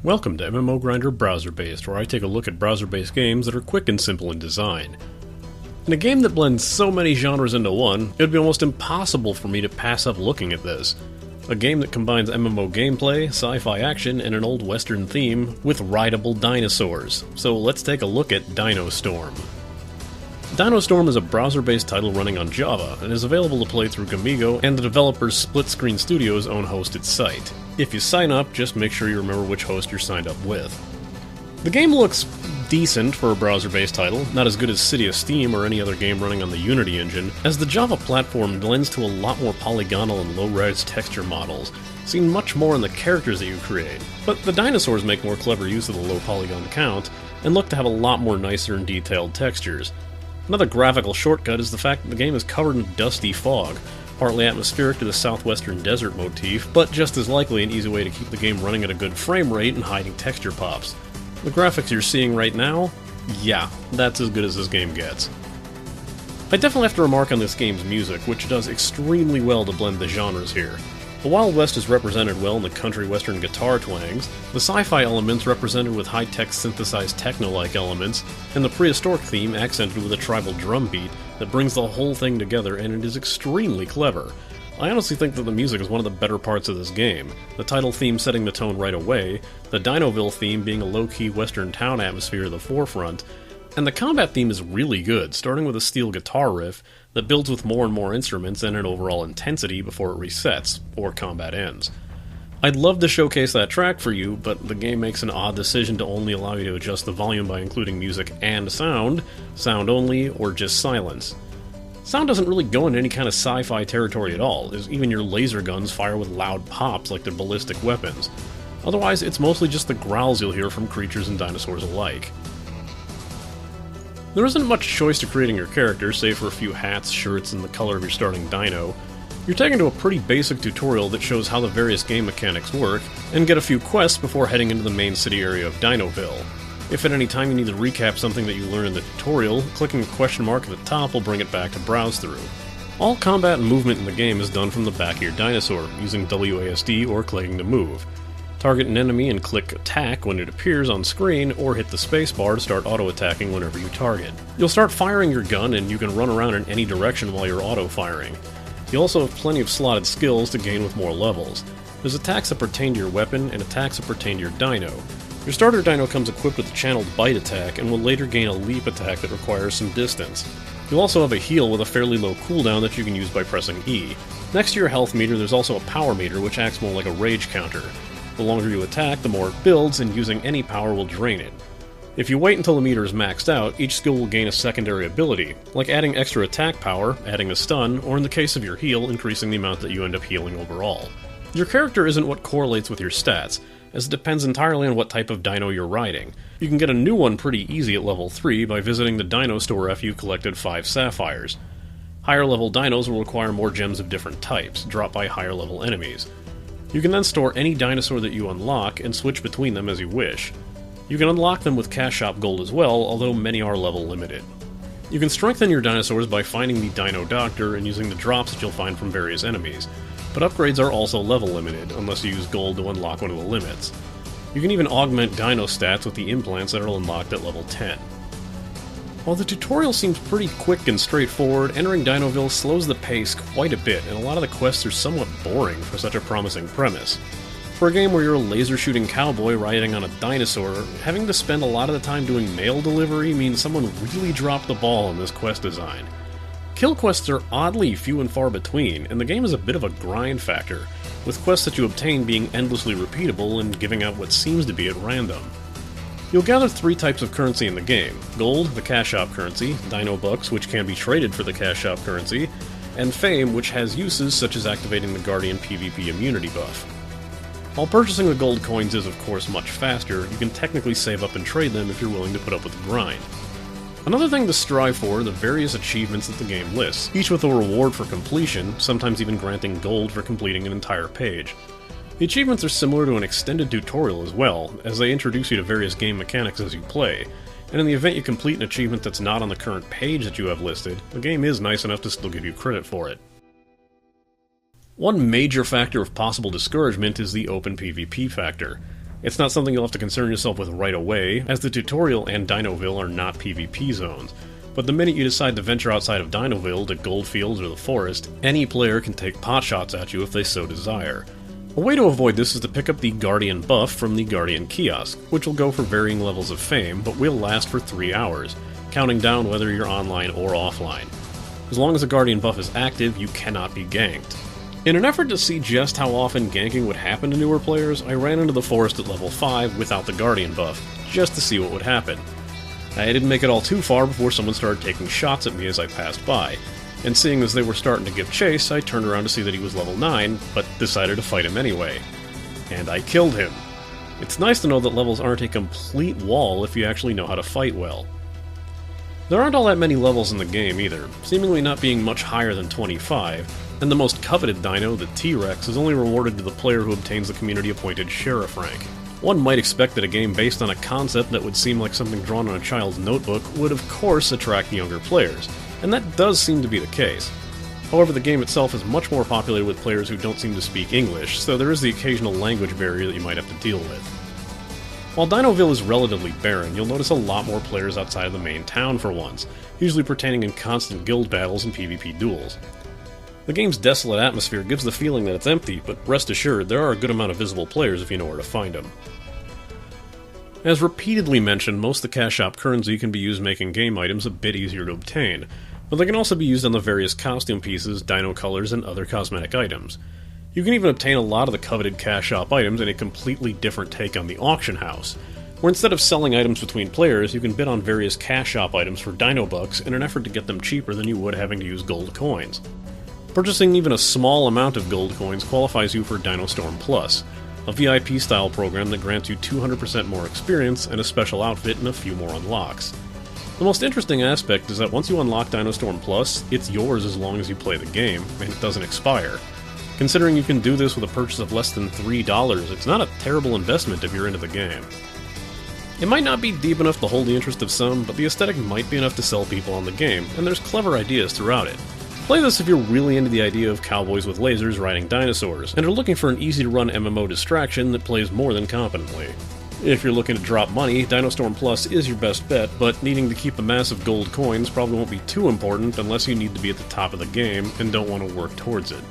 Welcome to MMO Grinder Browser-Based, where I take a look at browser-based games that are quick and simple in design. In a game that blends so many genres into one, it would be almost impossible for me to pass up looking at this. A game that combines MMO gameplay, sci-fi action, and an old western theme with rideable dinosaurs. So let's take a look at Dino Storm. Dino Storm is a browser-based title running on Java, and is available to play through Gamigo and the developer's Split Screen Studios' own hosted site. If you sign up, just make sure you remember which host you're signed up with. The game looks decent for a browser-based title, not as good as City of Steam or any other game running on the Unity engine, as the Java platform lends to a lot more polygonal and low-res texture models, seen much more in the characters that you create. But the dinosaurs make more clever use of the low polygon count, and look to have a lot more nicer and detailed textures. Another graphical shortcut is the fact that the game is covered in dusty fog, partly atmospheric to the southwestern desert motif, but just as likely an easy way to keep the game running at a good frame rate and hiding texture pops. The graphics you're seeing right now? Yeah, that's as good as this game gets. I definitely have to remark on this game's music, which does extremely well to blend the genres here. The Wild West is represented well in the country western guitar twangs, the sci-fi elements represented with high-tech synthesized techno-like elements, and the prehistoric theme accented with a tribal drum beat that brings the whole thing together, and it is extremely clever. I honestly think that the music is one of the better parts of this game, the title theme setting the tone right away, the Dinoville theme being a low-key western town atmosphere at the forefront, and the combat theme is really good, starting with a steel guitar riff that builds with more and more instruments and an overall intensity before it resets, or combat ends. I'd love to showcase that track for you, but the game makes an odd decision to only allow you to adjust the volume by including music and sound only, or just silence. Sound doesn't really go into any kind of sci-fi territory at all, as even your laser guns fire with loud pops like they're ballistic weapons. Otherwise, it's mostly just the growls you'll hear from creatures and dinosaurs alike. There isn't much choice to creating your character, save for a few hats, shirts, and the color of your starting dino. You're taken to a pretty basic tutorial that shows how the various game mechanics work, and get a few quests before heading into the main city area of Dinoville. If at any time you need to recap something that you learned in the tutorial, clicking the question mark at the top will bring it back to browse through. All combat and movement in the game is done from the back of your dinosaur, using WASD or clicking to move. Target an enemy and click attack when it appears on screen, or hit the spacebar to start auto-attacking whenever you target. You'll start firing your gun, and you can run around in any direction while you're auto-firing. You also have plenty of slotted skills to gain with more levels. There's attacks that pertain to your weapon, and attacks that pertain to your dino. Your starter dino comes equipped with a channeled bite attack, and will later gain a leap attack that requires some distance. You'll also have a heal with a fairly low cooldown that you can use by pressing E. Next to your health meter, there's also a power meter, which acts more like a rage counter. The longer you attack, the more it builds, and using any power will drain it. If you wait until the meter is maxed out, each skill will gain a secondary ability, like adding extra attack power, adding a stun, or in the case of your heal, increasing the amount that you end up healing overall. Your character isn't what correlates with your stats, as it depends entirely on what type of dino you're riding. You can get a new one pretty easy at level 3 by visiting the dino store after you've collected 5 sapphires. Higher level dinos will require more gems of different types, dropped by higher level enemies. You can then store any dinosaur that you unlock and switch between them as you wish. You can unlock them with Cash Shop Gold as well, although many are level limited. You can strengthen your dinosaurs by finding the Dino Doctor and using the drops that you'll find from various enemies, but upgrades are also level limited, unless you use gold to unlock one of the limits. You can even augment dino stats with the implants that are unlocked at level 10. While the tutorial seems pretty quick and straightforward, entering Dinoville slows the pace quite a bit, and a lot of the quests are somewhat boring for such a promising premise. For a game where you're a laser-shooting cowboy riding on a dinosaur, having to spend a lot of the time doing mail delivery means someone really dropped the ball on this quest design. Kill quests are oddly few and far between, and the game is a bit of a grind factor, with quests that you obtain being endlessly repeatable and giving out what seems to be at random. You'll gather 3 types of currency in the game: gold, the Cash Shop currency, Dino Bucks, which can be traded for the Cash Shop currency, and Fame, which has uses such as activating the Guardian PvP immunity buff. While purchasing the gold coins is of course much faster, you can technically save up and trade them if you're willing to put up with the grind. Another thing to strive for are the various achievements that the game lists, each with a reward for completion, sometimes even granting gold for completing an entire page. The achievements are similar to an extended tutorial as well, as they introduce you to various game mechanics as you play, and in the event you complete an achievement that's not on the current page that you have listed, the game is nice enough to still give you credit for it. One major factor of possible discouragement is the open PvP factor. It's not something you'll have to concern yourself with right away, as the tutorial and Dinoville are not PvP zones. But the minute you decide to venture outside of Dinoville to Goldfields or the forest, any player can take potshots at you if they so desire. A way to avoid this is to pick up the Guardian buff from the Guardian kiosk, which will go for varying levels of fame, but will last for 3 hours, counting down whether you're online or offline. As long as the Guardian buff is active, you cannot be ganked. In an effort to see just how often ganking would happen to newer players, I ran into the forest at level 5 without the Guardian buff, just to see what would happen. I didn't make it all too far before someone started taking shots at me as I passed by, and seeing as they were starting to give chase, I turned around to see that he was level 9, but decided to fight him anyway. And I killed him. It's nice to know that levels aren't a complete wall if you actually know how to fight well. There aren't all that many levels in the game either, seemingly not being much higher than 25, and the most coveted dino, the T-Rex, is only rewarded to the player who obtains the community-appointed Sheriff rank. One might expect that a game based on a concept that would seem like something drawn on a child's notebook would of course attract younger players, and that does seem to be the case. However, the game itself is much more populated with players who don't seem to speak English, so there is the occasional language barrier that you might have to deal with. While Dinoville is relatively barren, you'll notice a lot more players outside of the main town for once, usually pertaining in constant guild battles and PvP duels. The game's desolate atmosphere gives the feeling that it's empty, but rest assured, there are a good amount of visible players if you know where to find them. As repeatedly mentioned, most of the cash shop currency can be used making game items a bit easier to obtain, but they can also be used on the various costume pieces, dino colors, and other cosmetic items. You can even obtain a lot of the coveted cash shop items in a completely different take on the auction house, where instead of selling items between players, you can bid on various cash shop items for dino bucks in an effort to get them cheaper than you would having to use gold coins. Purchasing even a small amount of gold coins qualifies you for Dino Storm Plus, a VIP-style program that grants you 200% more experience and a special outfit and a few more unlocks. The most interesting aspect is that once you unlock Dino Storm Plus, it's yours as long as you play the game, and it doesn't expire. Considering you can do this with a purchase of less than $3, it's not a terrible investment if you're into the game. It might not be deep enough to hold the interest of some, but the aesthetic might be enough to sell people on the game, and there's clever ideas throughout it. Play this if you're really into the idea of cowboys with lasers riding dinosaurs, and are looking for an easy-to-run MMO distraction that plays more than competently. If you're looking to drop money, Dino Storm Plus is your best bet, but needing to keep a mass of gold coins probably won't be too important unless you need to be at the top of the game and don't want to work towards it.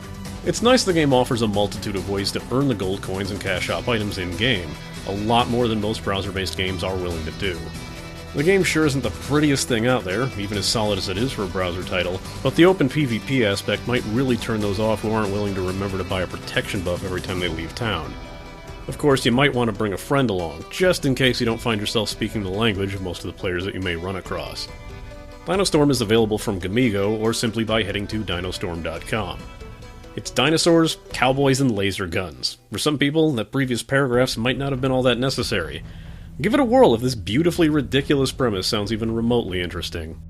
It's nice the game offers a multitude of ways to earn the gold coins and cash shop items in-game, a lot more than most browser-based games are willing to do. The game sure isn't the prettiest thing out there, even as solid as it is for a browser title, but the open PvP aspect might really turn those off who aren't willing to remember to buy a protection buff every time they leave town. Of course, you might want to bring a friend along, just in case you don't find yourself speaking the language of most of the players that you may run across. Dino Storm is available from Gamigo, or simply by heading to dinostorm.com. It's dinosaurs, cowboys, and laser guns. For some people, the previous paragraphs might not have been all that necessary. Give it a whirl if this beautifully ridiculous premise sounds even remotely interesting.